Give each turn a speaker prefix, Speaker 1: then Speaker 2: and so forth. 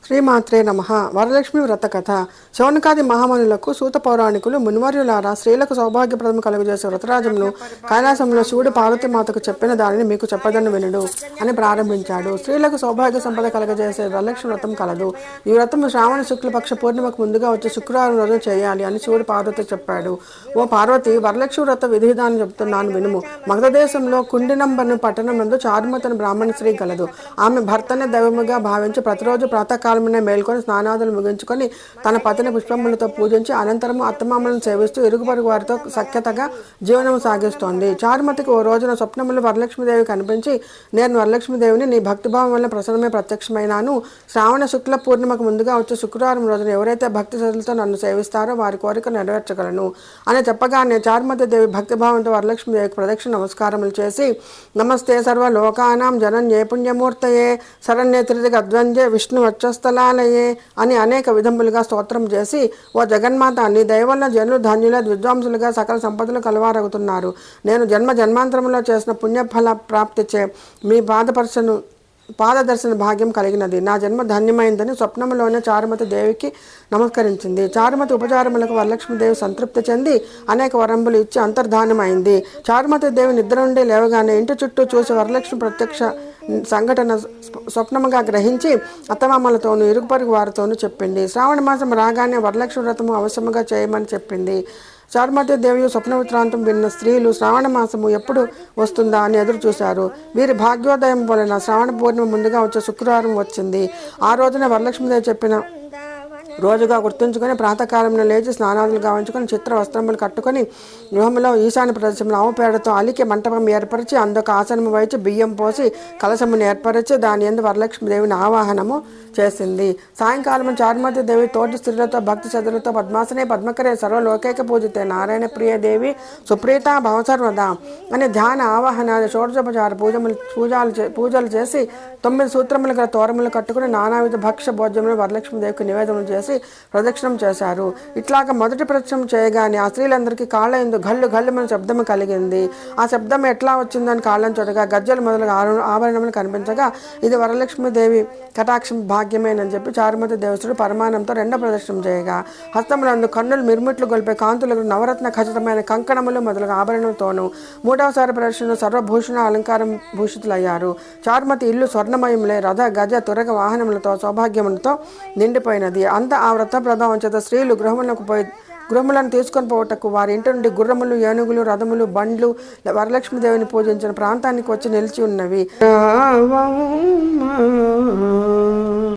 Speaker 1: శ్రీమాత్రే నమః. వరలక్ష్మి వ్రత కథ. శౌనకాది మహామనులకు సూత పౌరాణికులు మునివర్యులారా, స్త్రీలకు సౌభాగ్యప్రదము కలుగజేసే వ్రతరాజమును కైలాసంలో శివుడు పార్వతీమాతకు చెప్పిన దానిని మీకు చెప్పదను వినుడు అని ప్రారంభించాడు. స్త్రీలకు సౌభాగ్య సంపద కలగజేసే వరలక్ష్మి వ్రతం కలదు. ఈ వ్రతం శ్రావణ శుక్లపక్ష పూర్ణిమకు ముందుగా వచ్చే శుక్రవారం రోజు చేయాలి అని శివుడు పార్వతి చెప్పాడు. ఓ పార్వతి, వరలక్ష్మి వ్రత విధి విధానం చెప్తున్నాను వినుము. మగధ దేశంలో కుండినంబను పట్టణం నందు చారుమతను బ్రాహ్మణ స్త్రీ కలదు. ఆమె భర్తనే దైవముగా భావించి ప్రతిరోజు ప్రాతకాలమునే మేల్కొని స్నానాదులు ముగించుకొని తన పతిని పుష్పములతో పూజించి అనంతరము అత్తమామలను సేవిస్తూ ఇరుగు పొరుగు వారితో సఖ్యతగా జీవనం సాగిస్తోంది. చారుమతికి ఓ రోజున స్వప్నములు వరలక్ష్మీదేవి కనిపించి, నేను వరలక్ష్మీదేవిని, నీ భక్తిభావం వల్ల ప్రసన్నమే ప్రత్యక్షమైనాను. శ్రావణ శుక్ల పూర్ణిమకు ముందుగా వచ్చే శుక్రవారం రోజున ఎవరైతే భక్తి శ్రద్ధలతో నన్ను సేవిస్తారో వారి కోరిక నెరవేర్చగలను అని చెప్పగానే చారుమతి దేవి భక్తిభావంతో వరలక్ష్మీదేవికి ప్రదక్షిణ నమస్కారములు చేసి, నమస్తే సర్వ లోకానాం జనన్యే పుణ్యమూర్తయే శరణ్యే త్రిదిగ అద్వంజే విష్ణు వచ్చస్థలాలయే అని అనేక విధములుగా స్తోత్రం చేసి, ఓ జగన్మాత, నీ దయవల్ల జనులు ధన్యుల విద్వాంసులుగా సకల సంపదలు కలవారగుతున్నారు. నేను జన్మాంతరంలో చేసిన పుణ్యఫల ప్రాప్తిచే మీ పాదదర్శన భాగ్యం కలిగినది. నా జన్మ ధన్యమైందని స్వప్నంలోనే చారుమతి దేవికి నమస్కరించింది. చారుమతి ఉపచారములకు వరలక్ష్మీదేవి సంతృప్తి చెంది అనేక వరంబులు ఇచ్చి అంతర్ధానమైంది. చారుమతి దేవి నిద్ర నుండి లేవగానే ఇంటి చుట్టూ చూసి వరలక్ష్మి ప్రత్యక్ష సంఘటన స్వప్నముగా గ్రహించి అత్తమామలతోనూ ఇరుగు పొరుగు వారితోనూ చెప్పింది. శ్రావణ మాసం రాగానే వరలక్ష్మి వ్రతము అవశ్యముగా చేయమని చెప్పింది. చారుమతి దేవి స్వప్నవిత్రాంతం విన్న స్త్రీలు శ్రావణ మాసము ఎప్పుడు వస్తుందా అని ఎదురు చూశారు. వీరి భాగ్యోదయం వలన శ్రావణ పూర్ణిమ ముందుగా వచ్చే శుక్రవారం వచ్చింది. ఆ రోజున వరలక్ష్మీదేవి చెప్పిన రోజుగా గుర్తుంచుకొని ప్రాతకాలంలో లేచి స్నానాదులు గావించుకొని చిత్ర వస్త్రములు కట్టుకొని గృహంలో ఈశాన్య ప్రదేశంలో ఆవు పేడతో అలికి మంటపం ఏర్పరిచి అందుకు ఆసనము వైచి బియ్యం పోసి కలశమును ఏర్పరిచి దాని యందు వరలక్ష్మీదేవిని ఆవాహనము చేసింది. సాయంకాలం చారుమతి దేవి తోటి స్త్రీలతో భక్తి శ్రద్ధలతో పద్మాసనే పద్మకరే సర్వలోకైక పూజితే నారాయణ ప్రియ దేవి సుప్రీత భవసర్వద అని ధ్యాన ఆవాహన షోడశోపచార పూజలు చేసి 9 సూత్రములు గల తోరములు కట్టుకుని నానావిధ భక్ష్య భోజ్యములు వరలక్ష్మీదేవికి నివేదనలు చేసి ప్రదక్షిణం చేశారు. ఇట్లాగా మొదటి ప్రదక్షిణం చేయగానే ఆ స్త్రీలందరికీ కాళ్ళ ఎందు గల్లు గల్లుమని శబ్దము కలిగింది. ఆ శబ్దం ఎట్లా వచ్చిందని కాళ్ళని చూడగా గజ్జలు మొదలుగా ఆభరణములు కనిపించగా ఇది వరలక్ష్మీదేవి కటాక్షం భాగ్యమేనని చెప్పి చారుమతి దేవసుడు పరమానంతో రెండో ప్రదక్షిణం చేయగా హస్తములందు కన్నులు మిరుమిట్లు గొలిపే కాంతులకు నవరత్న ఖచ్చితమైన కంకణములు మొదలుగా ఆభరణంతోనూ మూడవసారి ప్రదక్షిణ సర్వభూషణ అలంకారం భూషితులయ్యారు. చారుమతి ఇల్లు స్వర్ణమయములే రథ గజ తురగ వాహనములతో సౌభాగ్యములతో నిండిపోయినది. అంత ఆ వ్రత ప్రభావం చేత స్త్రీలు గృహములను తీసుకొని పోవటకు వారి ఇంటి నుండి గుర్రములు, ఏనుగులు, రథములు, బండ్లు వరలక్ష్మీదేవిని పూజించిన ప్రాంతానికి వచ్చి నిలిచి ఉన్నవి.